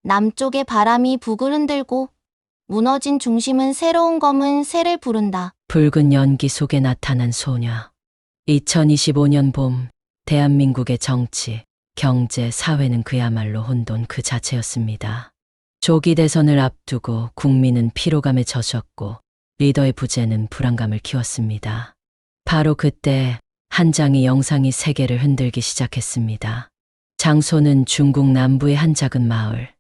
남쪽의 바람이 북을 흔들고 무너진 중심은 새로운 검은 새를 부른다. 붉은 연기 속에 나타난 소녀. 2025년 봄, 대한민국의 정치, 경제, 사회는 그야말로 혼돈 그 자체였습니다. 조기 대선을 앞두고 국민은 피로감에 젖었고 리더의 부재는 불안감을 키웠습니다. 바로 그때 한 장의 영상이 세계를 흔들기 시작했습니다. 장소는 중국 남부의 한 작은 마을.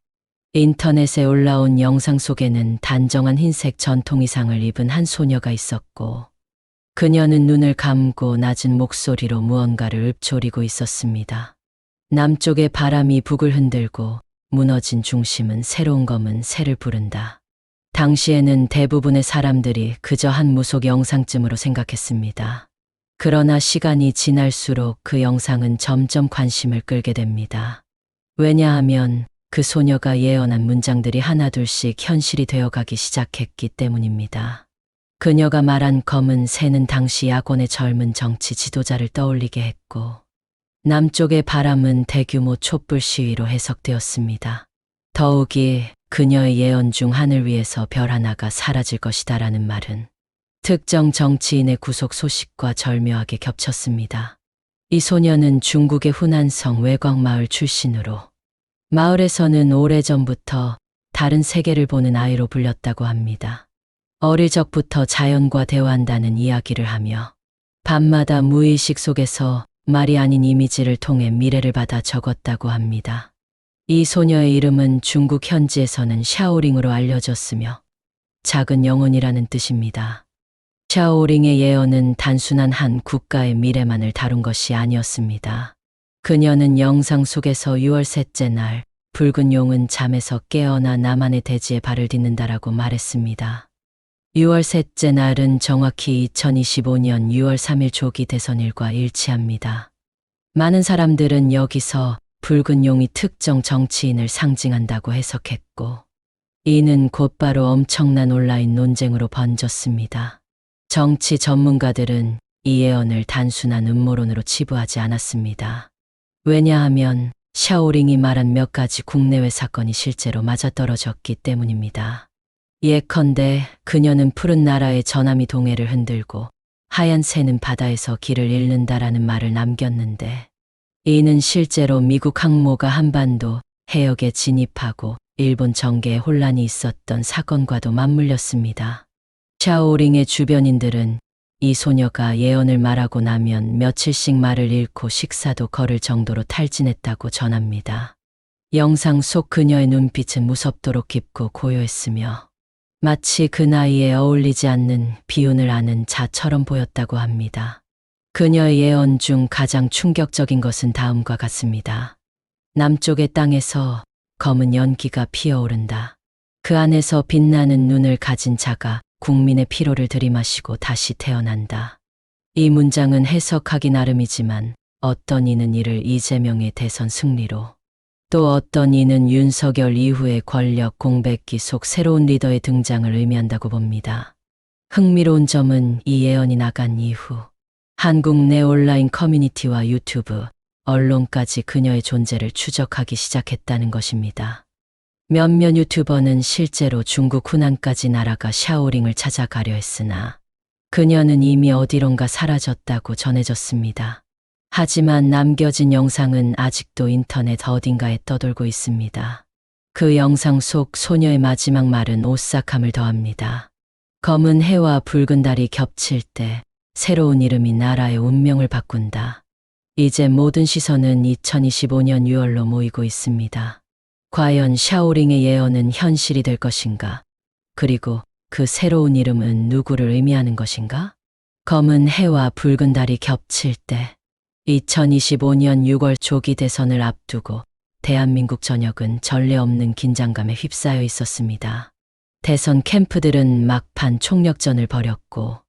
인터넷에 올라온 영상 속에는 단정한 흰색 전통 의상을 입은 한 소녀가 있었고 그녀는 눈을 감고 낮은 목소리로 무언가를 읊조리고 있었습니다. 남쪽의 바람이 북을 흔들고 무너진 중심은 새로운 검은 새를 부른다. 당시에는 대부분의 사람들이 그저 한 무속 영상쯤으로 생각했습니다. 그러나 시간이 지날수록 그 영상은 점점 관심을 끌게 됩니다. 왜냐하면 그 소녀가 예언한 문장들이 하나둘씩 현실이 되어가기 시작했기 때문입니다. 그녀가 말한 검은 새는 당시 야권의 젊은 정치 지도자를 떠올리게 했고 남쪽의 바람은 대규모 촛불 시위로 해석되었습니다. 더욱이 그녀의 예언 중 하늘 위에서 별 하나가 사라질 것이다라는 말은 특정 정치인의 구속 소식과 절묘하게 겹쳤습니다. 이 소녀는 중국의 후난성 외곽마을 출신으로 마을에서는 오래전부터 다른 세계를 보는 아이로 불렸다고 합니다. 어릴 적부터 자연과 대화한다는 이야기를 하며 밤마다 무의식 속에서 말이 아닌 이미지를 통해 미래를 받아 적었다고 합니다. 이 소녀의 이름은 중국 현지에서는 샤오링으로 알려졌으며 작은 영혼이라는 뜻입니다. 샤오링의 예언은 단순한 한 국가의 미래만을 다룬 것이 아니었습니다. 그녀는 영상 속에서 6월 셋째 날 붉은 용은 잠에서 깨어나 나만의 대지에 발을 딛는다라고 말했습니다. 6월 셋째 날은 정확히 2025년 6월 3일 조기 대선일과 일치합니다. 많은 사람들은 여기서 붉은 용이 특정 정치인을 상징한다고 해석했고 이는 곧바로 엄청난 온라인 논쟁으로 번졌습니다. 정치 전문가들은 이 예언을 단순한 음모론으로 치부하지 않았습니다. 왜냐하면 샤오링이 말한 몇 가지 국내외 사건이 실제로 맞아떨어졌기 때문입니다. 예컨대 그녀는 푸른 나라의 전함이 동해를 흔들고 하얀 새는 바다에서 길을 잃는다라는 말을 남겼는데 이는 실제로 미국 항모가 한반도 해역에 진입하고 일본 전개에 혼란이 있었던 사건과도 맞물렸습니다. 샤오링의 주변인들은 이 소녀가 예언을 말하고 나면 며칠씩 말을 잃고 식사도 거를 정도로 탈진했다고 전합니다. 영상 속 그녀의 눈빛은 무섭도록 깊고 고요했으며 마치 그 나이에 어울리지 않는 비운을 아는 자처럼 보였다고 합니다. 그녀의 예언 중 가장 충격적인 것은 다음과 같습니다. 남쪽의 땅에서 검은 연기가 피어오른다. 그 안에서 빛나는 눈을 가진 자가 국민의 피로를 들이마시고 다시 태어난다. 이 문장은 해석하기 나름이지만 어떤 이는 이를 이재명의 대선 승리로 또 어떤 이는 윤석열 이후의 권력 공백기 속 새로운 리더의 등장을 의미한다고 봅니다. 흥미로운 점은 이 예언이 나간 이후 한국 내 온라인 커뮤니티와 유튜브, 언론까지 그녀의 존재를 추적하기 시작했다는 것입니다. 몇몇 유튜버는 실제로 중국 후난까지 날아가 샤오링을 찾아가려 했으나 그녀는 이미 어디론가 사라졌다고 전해졌습니다. 하지만 남겨진 영상은 아직도 인터넷 어딘가에 떠돌고 있습니다. 그 영상 속 소녀의 마지막 말은 오싹함을 더합니다. 검은 해와 붉은 달이 겹칠 때 새로운 이름이 나라의 운명을 바꾼다. 이제 모든 시선은 2025년 6월로 모이고 있습니다. 과연 샤오링의 예언은 현실이 될 것인가? 그리고 그 새로운 이름은 누구를 의미하는 것인가? 검은 해와 붉은 달이 겹칠 때 2025년 6월 조기 대선을 앞두고 대한민국 전역은 전례 없는 긴장감에 휩싸여 있었습니다. 대선 캠프들은 막판 총력전을 벌였고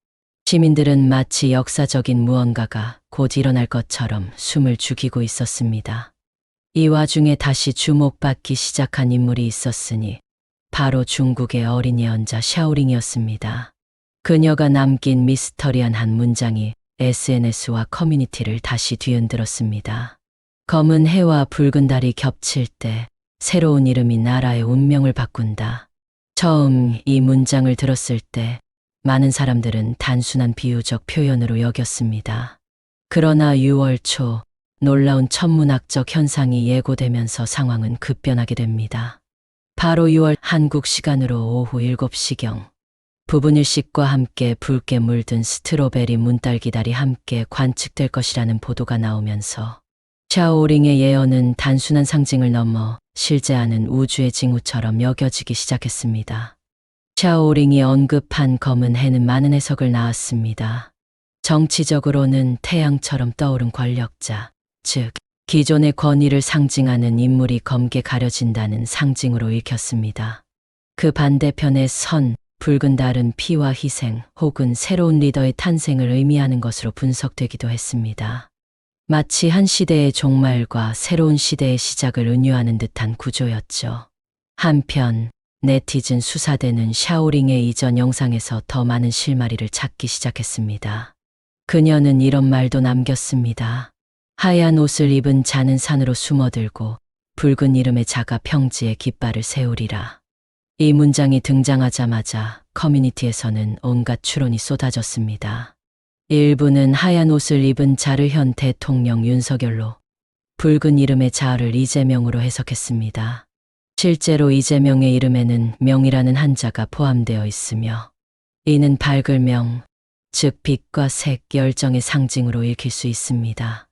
시민들은 마치 역사적인 무언가가 곧 일어날 것처럼 숨을 죽이고 있었습니다. 이 와중에 다시 주목받기 시작한 인물이 있었으니 바로 중국의 어린 예언자 샤오링이었습니다. 그녀가 남긴 미스터리한 한 문장이 SNS와 커뮤니티를 다시 뒤흔들었습니다. 검은 해와 붉은 달이 겹칠 때 새로운 이름이 나라의 운명을 바꾼다. 처음 이 문장을 들었을 때 많은 사람들은 단순한 비유적 표현으로 여겼습니다. 그러나 6월 초 놀라운 천문학적 현상이 예고되면서 상황은 급변하게 됩니다. 바로 6월 한국 시간으로 오후 7시경 부분일식과 함께 붉게 물든 스트로베리 문달기달이 함께 관측될 것이라는 보도가 나오면서 샤오링의 예언은 단순한 상징을 넘어 실제하는 우주의 징후처럼 여겨지기 시작했습니다. 샤오링이 언급한 검은 해는 많은 해석을 낳았습니다. 정치적으로는 태양처럼 떠오른 권력자, 즉 기존의 권위를 상징하는 인물이 검게 가려진다는 상징으로 읽혔습니다. 그 반대편의 선, 붉은 달은 피와 희생 혹은 새로운 리더의 탄생을 의미하는 것으로 분석되기도 했습니다. 마치 한 시대의 종말과 새로운 시대의 시작을 은유하는 듯한 구조였죠. 한편 네티즌 수사대는 샤오링의 이전 영상에서 더 많은 실마리를 찾기 시작했습니다. 그녀는 이런 말도 남겼습니다. 하얀 옷을 입은 자는 산으로 숨어들고 붉은 이름의 자가 평지에 깃발을 세우리라. 이 문장이 등장하자마자 커뮤니티에서는 온갖 추론이 쏟아졌습니다. 일부는 하얀 옷을 입은 자를 현 대통령 윤석열로, 붉은 이름의 자를 이재명으로 해석했습니다. 실제로 이재명의 이름에는 명이라는 한자가 포함되어 있으며 이는 밝을 명, 즉 빛과 색, 열정의 상징으로 읽힐 수 있습니다.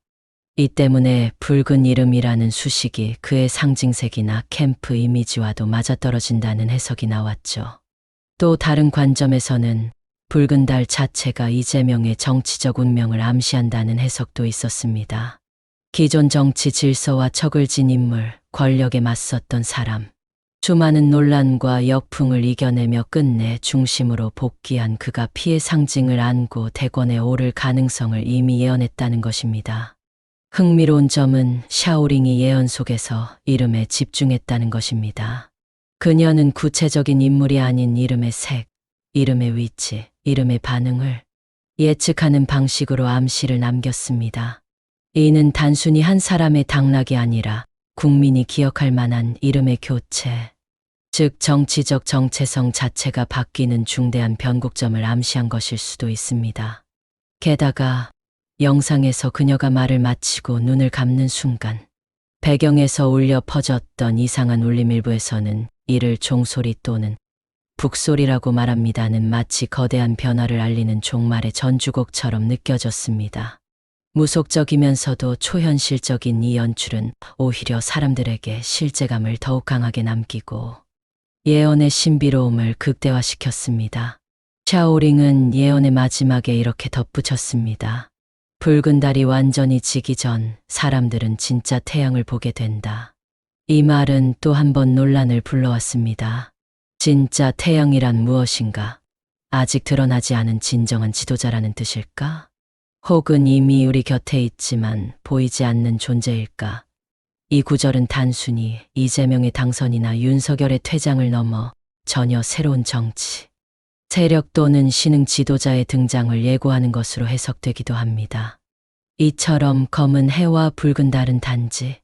이 때문에 붉은 이름이라는 수식이 그의 상징색이나 캠프 이미지와도 맞아떨어진다는 해석이 나왔죠. 또 다른 관점에서는 붉은 달 자체가 이재명의 정치적 운명을 암시한다는 해석도 있었습니다. 기존 정치 질서와 척을 진 인물, 권력에 맞섰던 사람, 수많은 논란과 역풍을 이겨내며 끝내 중심으로 복귀한 그가 피의 상징을 안고 대권에 오를 가능성을 이미 예언했다는 것입니다. 흥미로운 점은 샤오링이 예언 속에서 이름에 집중했다는 것입니다. 그녀는 구체적인 인물이 아닌 이름의 색, 이름의 위치, 이름의 반응을 예측하는 방식으로 암시를 남겼습니다. 이는 단순히 한 사람의 당락이 아니라 국민이 기억할 만한 이름의 교체, 즉 정치적 정체성 자체가 바뀌는 중대한 변곡점을 암시한 것일 수도 있습니다. 게다가 영상에서 그녀가 말을 마치고 눈을 감는 순간 배경에서 울려 퍼졌던 이상한 울림 일부에서는 이를 종소리 또는 북소리라고 말합니다는 마치 거대한 변화를 알리는 종말의 전주곡처럼 느껴졌습니다. 무속적이면서도 초현실적인 이 연출은 오히려 사람들에게 실제감을 더욱 강하게 남기고 예언의 신비로움을 극대화시켰습니다. 샤오링은 예언의 마지막에 이렇게 덧붙였습니다. 붉은 달이 완전히 지기 전 사람들은 진짜 태양을 보게 된다. 이 말은 또 한 번 논란을 불러왔습니다. 진짜 태양이란 무엇인가? 아직 드러나지 않은 진정한 지도자라는 뜻일까? 혹은 이미 우리 곁에 있지만 보이지 않는 존재일까? 이 구절은 단순히 이재명의 당선이나 윤석열의 퇴장을 넘어 전혀 새로운 정치, 세력 또는 신흥 지도자의 등장을 예고하는 것으로 해석되기도 합니다. 이처럼 검은 해와 붉은 달은 단지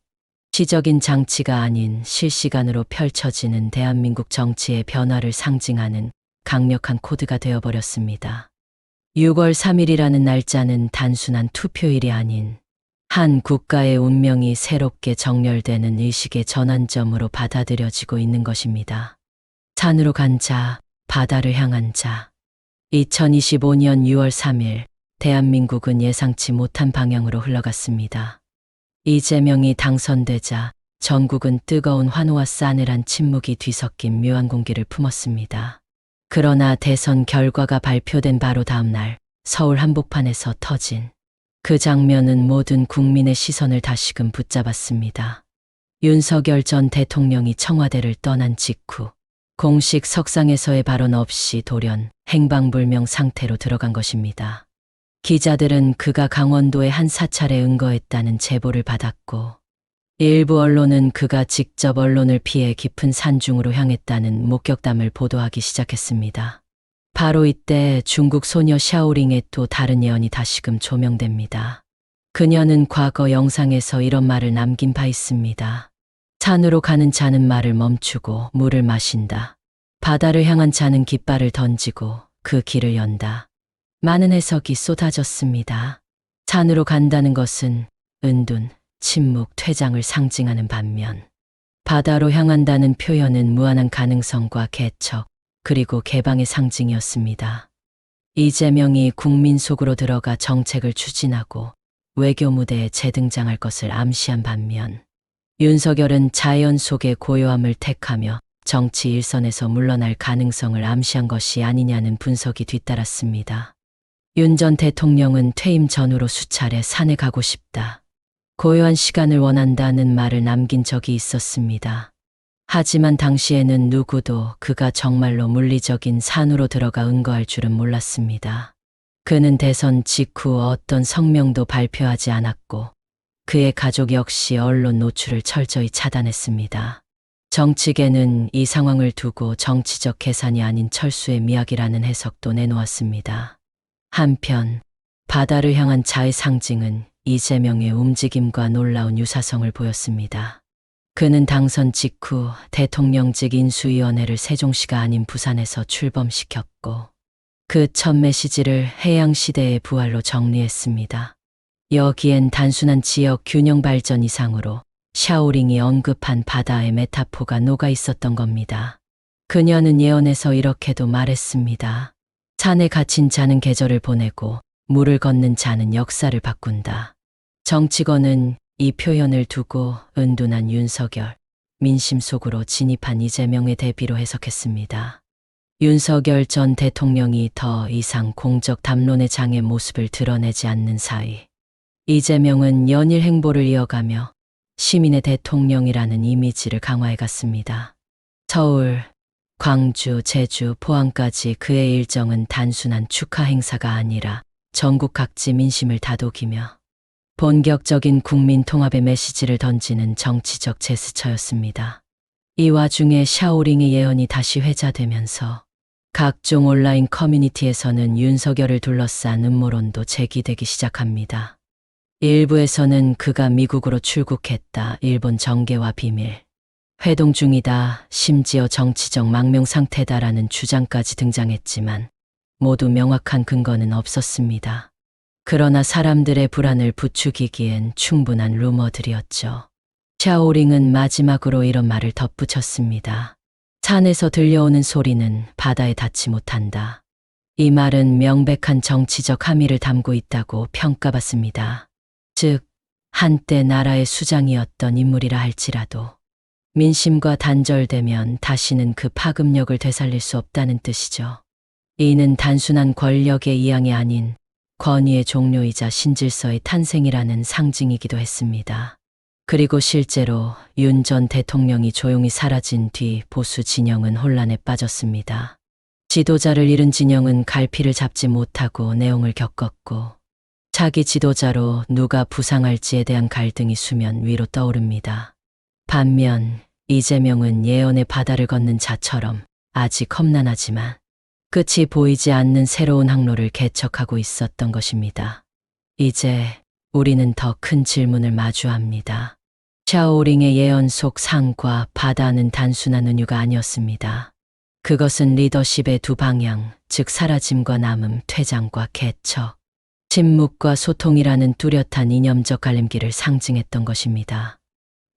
시적인 장치가 아닌 실시간으로 펼쳐지는 대한민국 정치의 변화를 상징하는 강력한 코드가 되어버렸습니다. 6월 3일이라는 날짜는 단순한 투표일이 아닌 한 국가의 운명이 새롭게 정렬되는 의식의 전환점으로 받아들여지고 있는 것입니다. 산으로 간 자, 바다를 향한 자. 2025년 6월 3일, 대한민국은 예상치 못한 방향으로 흘러갔습니다. 이재명이 당선되자 전국은 뜨거운 환호와 싸늘한 침묵이 뒤섞인 묘한 공기를 품었습니다. 그러나 대선 결과가 발표된 바로 다음 날 서울 한복판에서 터진 그 장면은 모든 국민의 시선을 다시금 붙잡았습니다. 윤석열 전 대통령이 청와대를 떠난 직후 공식 석상에서의 발언 없이 돌연 행방불명 상태로 들어간 것입니다. 기자들은 그가 강원도의 한 사찰에 응거했다는 제보를 받았고 일부 언론은 그가 직접 언론을 피해 깊은 산중으로 향했다는 목격담을 보도하기 시작했습니다. 바로 이때 중국 소녀 샤오링의 또 다른 예언이 다시금 조명됩니다. 그녀는 과거 영상에서 이런 말을 남긴 바 있습니다. 산으로 가는 자는 말을 멈추고 물을 마신다. 바다를 향한 자는 깃발을 던지고 그 길을 연다. 많은 해석이 쏟아졌습니다. 산으로 간다는 것은 은둔, 침묵, 퇴장을 상징하는 반면 바다로 향한다는 표현은 무한한 가능성과 개척, 그리고 개방의 상징이었습니다. 이재명이 국민 속으로 들어가 정책을 추진하고 외교 무대에 재등장할 것을 암시한 반면 윤석열은 자연 속의 고요함을 택하며 정치 일선에서 물러날 가능성을 암시한 것이 아니냐는 분석이 뒤따랐습니다. 윤 전 대통령은 퇴임 전후로 수차례 산에 가고 싶다, 고요한 시간을 원한다는 말을 남긴 적이 있었습니다. 하지만 당시에는 누구도 그가 정말로 물리적인 산으로 들어가 응거할 줄은 몰랐습니다. 그는 대선 직후 어떤 성명도 발표하지 않았고 그의 가족 역시 언론 노출을 철저히 차단했습니다. 정치계는 이 상황을 두고 정치적 계산이 아닌 철수의 미학이라는 해석도 내놓았습니다. 한편 바다를 향한 자의 상징은 이재명의 움직임과 놀라운 유사성을 보였습니다. 그는 당선 직후 대통령직 인수위원회를 세종시가 아닌 부산에서 출범시켰고 그 첫 메시지를 해양시대의 부활로 정리했습니다. 여기엔 단순한 지역 균형 발전 이상으로 샤오링이 언급한 바다의 메타포가 녹아 있었던 겁니다. 그녀는 예언에서 이렇게도 말했습니다. 산에 갇힌 자는 계절을 보내고 물을 걷는 자는 역사를 바꾼다. 정치권은 이 표현을 두고 은둔한 윤석열, 민심 속으로 진입한 이재명의 대비로 해석했습니다. 윤석열 전 대통령이 더 이상 공적 담론의 장의 모습을 드러내지 않는 사이 이재명은 연일 행보를 이어가며 시민의 대통령이라는 이미지를 강화해갔습니다. 서울, 광주, 제주, 포항까지 그의 일정은 단순한 축하 행사가 아니라 전국 각지 민심을 다독이며 본격적인 국민 통합의 메시지를 던지는 정치적 제스처였습니다. 이 와중에 샤오링의 예언이 다시 회자되면서 각종 온라인 커뮤니티에서는 윤석열을 둘러싼 음모론도 제기되기 시작합니다. 일부에서는 그가 미국으로 출국했다, 일본 정계와 비밀 회동 중이다, 심지어 정치적 망명 상태다라는 주장까지 등장했지만 모두 명확한 근거는 없었습니다. 그러나 사람들의 불안을 부추기기엔 충분한 루머들이었죠. 샤오링은 마지막으로 이런 말을 덧붙였습니다. 산에서 들려오는 소리는 바다에 닿지 못한다. 이 말은 명백한 정치적 함의를 담고 있다고 평가받습니다. 즉, 한때 나라의 수장이었던 인물이라 할지라도 민심과 단절되면 다시는 그 파급력을 되살릴 수 없다는 뜻이죠. 이는 단순한 권력의 이양이 아닌 권위의 종료이자 신질서의 탄생이라는 상징이기도 했습니다. 그리고 실제로 윤 전 대통령이 조용히 사라진 뒤 보수 진영은 혼란에 빠졌습니다. 지도자를 잃은 진영은 갈피를 잡지 못하고 내용을 겪었고 차기 지도자로 누가 부상할지에 대한 갈등이 수면 위로 떠오릅니다. 반면 이재명은 예언의 바다를 걷는 자처럼 아직 험난하지만 끝이 보이지 않는 새로운 항로를 개척하고 있었던 것입니다. 이제 우리는 더 큰 질문을 마주합니다. 샤오링의 예언 속 산과 바다는 단순한 은유가 아니었습니다. 그것은 리더십의 두 방향, 즉 사라짐과 남음, 퇴장과 개척, 침묵과 소통이라는 뚜렷한 이념적 갈림길을 상징했던 것입니다.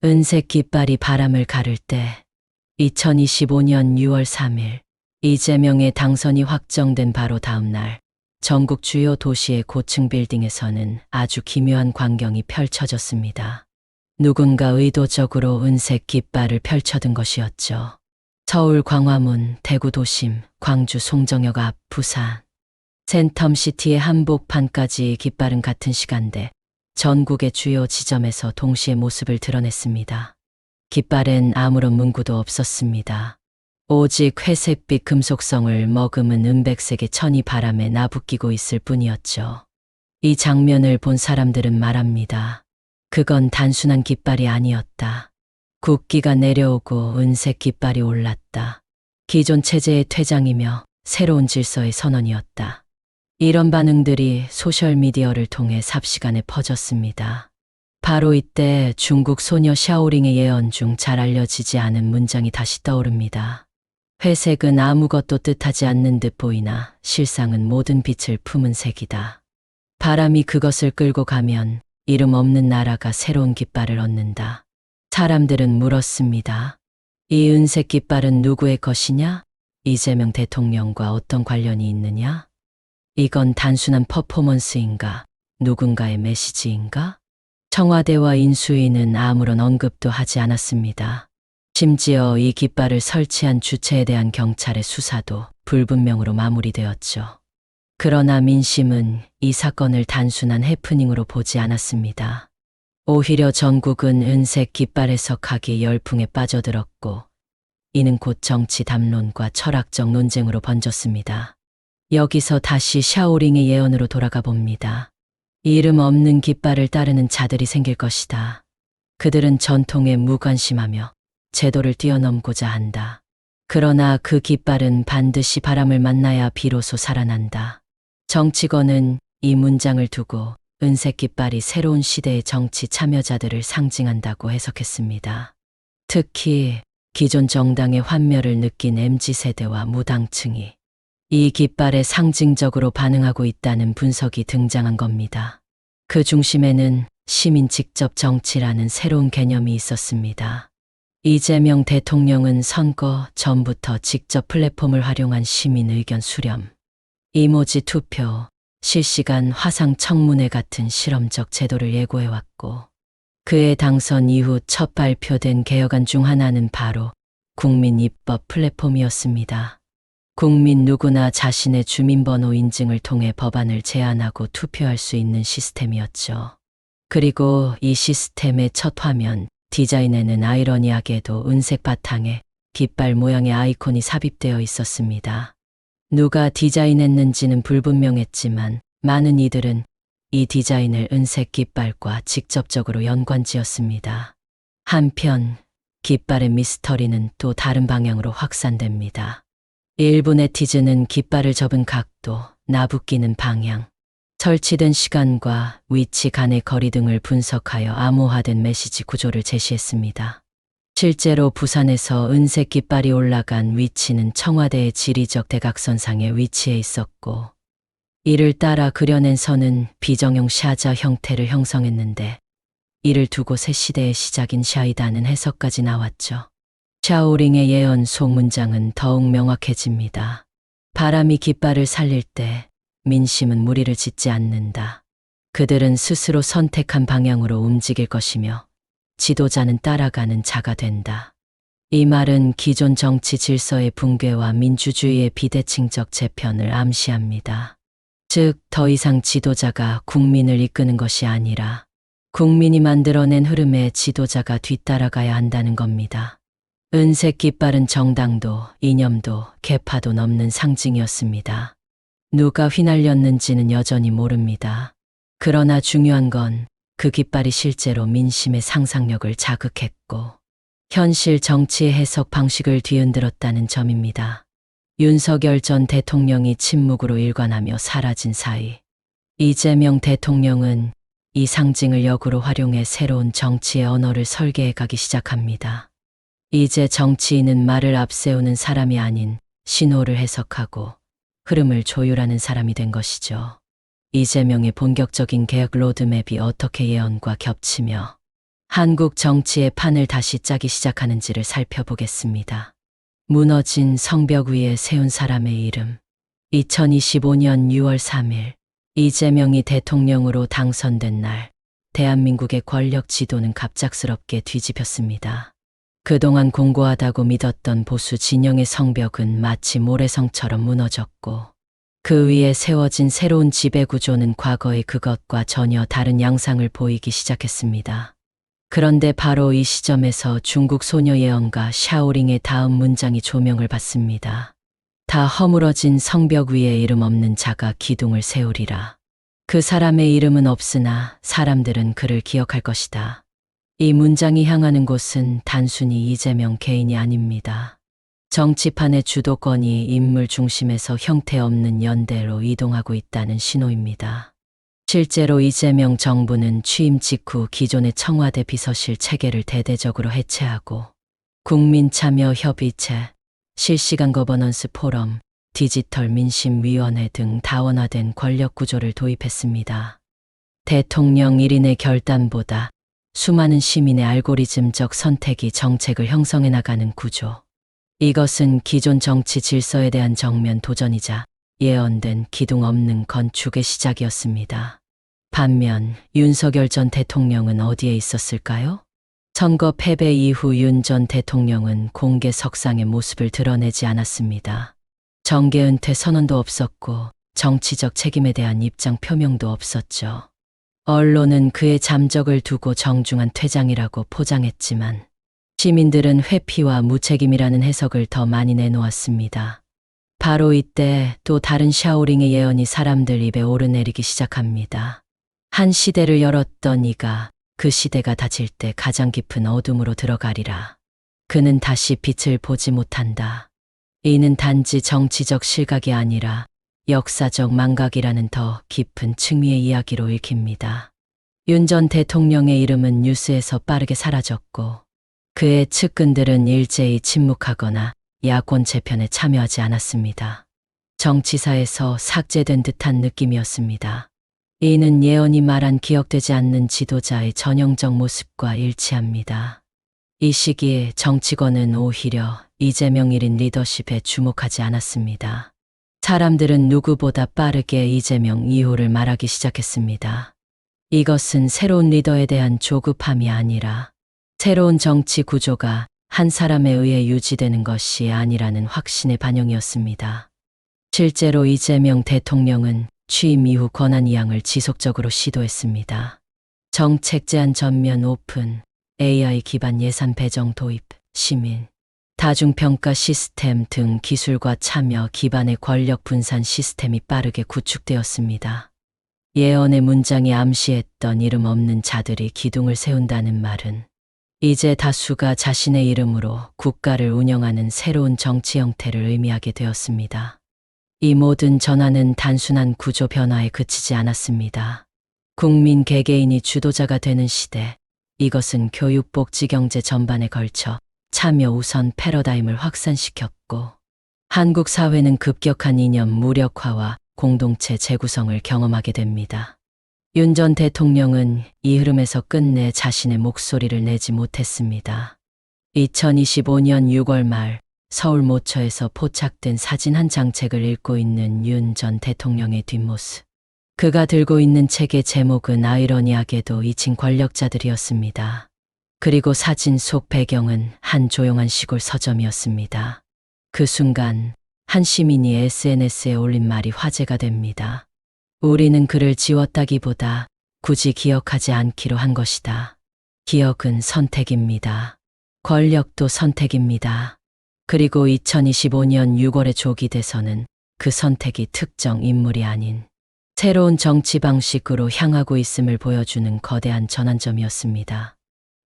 은색 깃발이 바람을 가를 때 2025년 6월 3일 이재명의 당선이 확정된 바로 다음 날 전국 주요 도시의 고층 빌딩에서는 아주 기묘한 광경이 펼쳐졌습니다. 누군가 의도적으로 은색 깃발을 펼쳐둔 것이었죠. 서울 광화문, 대구 도심, 광주 송정역 앞, 부산 센텀시티의 한복판까지 깃발은 같은 시간대 전국의 주요 지점에서 동시에 모습을 드러냈습니다. 깃발엔 아무런 문구도 없었습니다. 오직 회색빛 금속성을 머금은 은백색의 천이 바람에 나부끼고 있을 뿐이었죠. 이 장면을 본 사람들은 말합니다. 그건 단순한 깃발이 아니었다. 국기가 내려오고 은색 깃발이 올랐다. 기존 체제의 퇴장이며 새로운 질서의 선언이었다. 이런 반응들이 소셜미디어를 통해 삽시간에 퍼졌습니다. 바로 이때 중국 소녀 샤오링의 예언 중 잘 알려지지 않은 문장이 다시 떠오릅니다. 회색은 아무것도 뜻하지 않는 듯 보이나 실상은 모든 빛을 품은 색이다. 바람이 그것을 끌고 가면 이름 없는 나라가 새로운 깃발을 얻는다. 사람들은 물었습니다. 이 은색 깃발은 누구의 것이냐? 이재명 대통령과 어떤 관련이 있느냐? 이건 단순한 퍼포먼스인가? 누군가의 메시지인가? 청와대와 인수위는 아무런 언급도 하지 않았습니다. 심지어 이 깃발을 설치한 주체에 대한 경찰의 수사도 불분명으로 마무리되었죠. 그러나 민심은 이 사건을 단순한 해프닝으로 보지 않았습니다. 오히려 전국은 은색 깃발 해석하기 열풍에 빠져들었고, 이는 곧 정치 담론과 철학적 논쟁으로 번졌습니다. 여기서 다시 샤오링의 예언으로 돌아가 봅니다. 이름 없는 깃발을 따르는 자들이 생길 것이다. 그들은 전통에 무관심하며 제도를 뛰어넘고자 한다. 그러나 그 깃발은 반드시 바람을 만나야 비로소 살아난다. 정치권은 이 문장을 두고 은색 깃발이 새로운 시대의 정치 참여자들을 상징한다고 해석했습니다. 특히 기존 정당의 환멸을 느낀 MZ세대와 무당층이 이 깃발에 상징적으로 반응하고 있다는 분석이 등장한 겁니다. 그 중심에는 시민 직접 정치라는 새로운 개념이 있었습니다. 이재명 대통령은 선거 전부터 직접 플랫폼을 활용한 시민 의견 수렴, 이모지 투표, 실시간 화상 청문회 같은 실험적 제도를 예고해왔고, 그의 당선 이후 첫 발표된 개혁안 중 하나는 바로 국민 입법 플랫폼이었습니다. 국민 누구나 자신의 주민번호 인증을 통해 법안을 제안하고 투표할 수 있는 시스템이었죠. 그리고 이 시스템의 첫 화면 디자인에는 아이러니하게도 은색 바탕에 깃발 모양의 아이콘이 삽입되어 있었습니다. 누가 디자인했는지는 불분명했지만 많은 이들은 이 디자인을 은색 깃발과 직접적으로 연관지었습니다. 한편 깃발의 미스터리는 또 다른 방향으로 확산됩니다. 일부 네티즌은 깃발을 접은 각도, 나붓기는 방향, 설치된 시간과 위치 간의 거리 등을 분석하여 암호화된 메시지 구조를 제시했습니다. 실제로 부산에서 은색 깃발이 올라간 위치는 청와대의 지리적 대각선상에 위치해 있었고, 이를 따라 그려낸 선은 비정형 샤자 형태를 형성했는데, 이를 두고 새 시대의 시작인 샤이다는 해석까지 나왔죠. 샤오링의 예언 속 문장은 더욱 명확해집니다. 바람이 깃발을 살릴 때 민심은 무리를 짓지 않는다. 그들은 스스로 선택한 방향으로 움직일 것이며 지도자는 따라가는 자가 된다. 이 말은 기존 정치 질서의 붕괴와 민주주의의 비대칭적 재편을 암시합니다. 즉, 더 이상 지도자가 국민을 이끄는 것이 아니라 국민이 만들어낸 흐름에 지도자가 뒤따라가야 한다는 겁니다. 은색 깃발은 정당도, 이념도, 계파도 넘는 상징이었습니다. 누가 휘날렸는지는 여전히 모릅니다. 그러나 중요한 건 그 깃발이 실제로 민심의 상상력을 자극했고 현실 정치의 해석 방식을 뒤흔들었다는 점입니다. 윤석열 전 대통령이 침묵으로 일관하며 사라진 사이 이재명 대통령은 이 상징을 역으로 활용해 새로운 정치의 언어를 설계해 가기 시작합니다. 이제 정치인은 말을 앞세우는 사람이 아닌 신호를 해석하고 흐름을 조율하는 사람이 된 것이죠. 이재명의 본격적인 개혁 로드맵이 어떻게 예언과 겹치며 한국 정치의 판을 다시 짜기 시작하는지를 살펴보겠습니다. 무너진 성벽 위에 세운 사람의 이름. 2025년 6월 3일 이재명이 대통령으로 당선된 날 대한민국의 권력 지도는 갑작스럽게 뒤집혔습니다. 그동안 공고하다고 믿었던 보수 진영의 성벽은 마치 모래성처럼 무너졌고 그 위에 세워진 새로운 지배구조는 과거의 그것과 전혀 다른 양상을 보이기 시작했습니다. 그런데 바로 이 시점에서 중국 소녀 예언가 샤오링의 다음 문장이 조명을 받습니다. 다 허물어진 성벽 위에 이름 없는 자가 기둥을 세우리라. 그 사람의 이름은 없으나 사람들은 그를 기억할 것이다. 이 문장이 향하는 곳은 단순히 이재명 개인이 아닙니다. 정치판의 주도권이 인물 중심에서 형태 없는 연대로 이동하고 있다는 신호입니다. 실제로 이재명 정부는 취임 직후 기존의 청와대 비서실 체계를 대대적으로 해체하고 국민참여협의체, 실시간 거버넌스 포럼, 디지털 민심위원회 등 다원화된 권력 구조를 도입했습니다. 대통령 1인의 결단보다 수많은 시민의 알고리즘적 선택이 정책을 형성해 나가는 구조. 이것은 기존 정치 질서에 대한 정면 도전이자 예언된 기둥 없는 건축의 시작이었습니다. 반면 윤석열 전 대통령은 어디에 있었을까요? 선거 패배 이후 윤 전 대통령은 공개석상의 모습을 드러내지 않았습니다. 정계 은퇴 선언도 없었고 정치적 책임에 대한 입장 표명도 없었죠. 언론은 그의 잠적을 두고 정중한 퇴장이라고 포장했지만 시민들은 회피와 무책임이라는 해석을 더 많이 내놓았습니다. 바로 이때 또 다른 샤오링의 예언이 사람들 입에 오르내리기 시작합니다. 한 시대를 열었던 이가 그 시대가 닫힐 때 가장 깊은 어둠으로 들어가리라. 그는 다시 빛을 보지 못한다. 이는 단지 정치적 실각이 아니라 역사적 망각이라는 더 깊은 측면의 이야기로 읽힙니다. 윤 전 대통령의 이름은 뉴스에서 빠르게 사라졌고 그의 측근들은 일제히 침묵하거나 야권 재편에 참여하지 않았습니다. 정치사에서 삭제된 듯한 느낌이었습니다. 이는 예언이 말한 기억되지 않는 지도자의 전형적 모습과 일치합니다. 이 시기에 정치권은 오히려 이재명 1인 리더십에 주목하지 않았습니다. 사람들은 누구보다 빠르게 이재명 2호를 말하기 시작했습니다. 이것은 새로운 리더에 대한 조급함이 아니라 새로운 정치 구조가 한 사람에 의해 유지되는 것이 아니라는 확신의 반영이었습니다. 실제로 이재명 대통령은 취임 이후 권한 이양을 지속적으로 시도했습니다. 정책 제안 전면 오픈, AI 기반 예산 배정 도입, 시민, 다중평가 시스템 등 기술과 참여 기반의 권력 분산 시스템이 빠르게 구축되었습니다. 예언의 문장이 암시했던 이름 없는 자들이 기둥을 세운다는 말은 이제 다수가 자신의 이름으로 국가를 운영하는 새로운 정치 형태를 의미하게 되었습니다. 이 모든 전환은 단순한 구조 변화에 그치지 않았습니다. 국민 개개인이 주도자가 되는 시대, 이것은 교육, 복지, 경제 전반에 걸쳐 참여 우선 패러다임을 확산시켰고 한국 사회는 급격한 이념 무력화와 공동체 재구성을 경험하게 됩니다. 윤 전 대통령은 이 흐름에서 끝내 자신의 목소리를 내지 못했습니다. 2025년 6월 말 서울 모처에서 포착된 사진 한 장책을 읽고 있는 윤 전 대통령의 뒷모습. 그가 들고 있는 책의 제목은 아이러니하게도 이친 권력자들이었습니다. 그리고 사진 속 배경은 한 조용한 시골 서점이었습니다. 그 순간 한 시민이 SNS에 올린 말이 화제가 됩니다. 우리는 그를 지웠다기보다 굳이 기억하지 않기로 한 것이다. 기억은 선택입니다. 권력도 선택입니다. 그리고 2025년 6월의 조기 대선은 그 선택이 특정 인물이 아닌 새로운 정치 방식으로 향하고 있음을 보여주는 거대한 전환점이었습니다.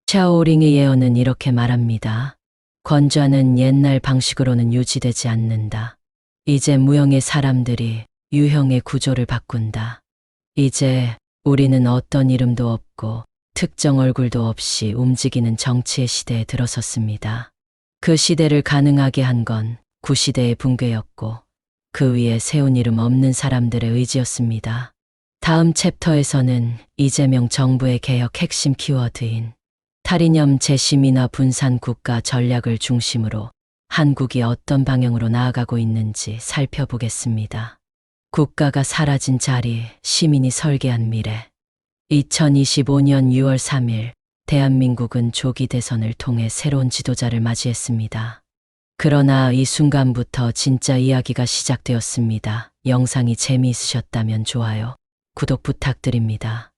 샤오링의 예언은 이렇게 말합니다. 권좌는 옛날 방식으로는 유지되지 않는다. 이제 무형의 사람들이 유형의 구조를 바꾼다. 이제 우리는 어떤 이름도 없고 특정 얼굴도 없이 움직이는 정치의 시대에 들어섰습니다. 그 시대를 가능하게 한 건 구시대의 붕괴였고 그 위에 세운 이름 없는 사람들의 의지였습니다. 다음 챕터에서는 이재명 정부의 개혁 핵심 키워드인 탈이념 재심이나 분산 국가 전략을 중심으로 한국이 어떤 방향으로 나아가고 있는지 살펴보겠습니다. 국가가 사라진 자리, 시민이 설계한 미래. 2025년 6월 3일, 대한민국은 조기 대선을 통해 새로운 지도자를 맞이했습니다. 그러나 이 순간부터 진짜 이야기가 시작되었습니다. 영상이 재미있으셨다면 좋아요, 구독 부탁드립니다.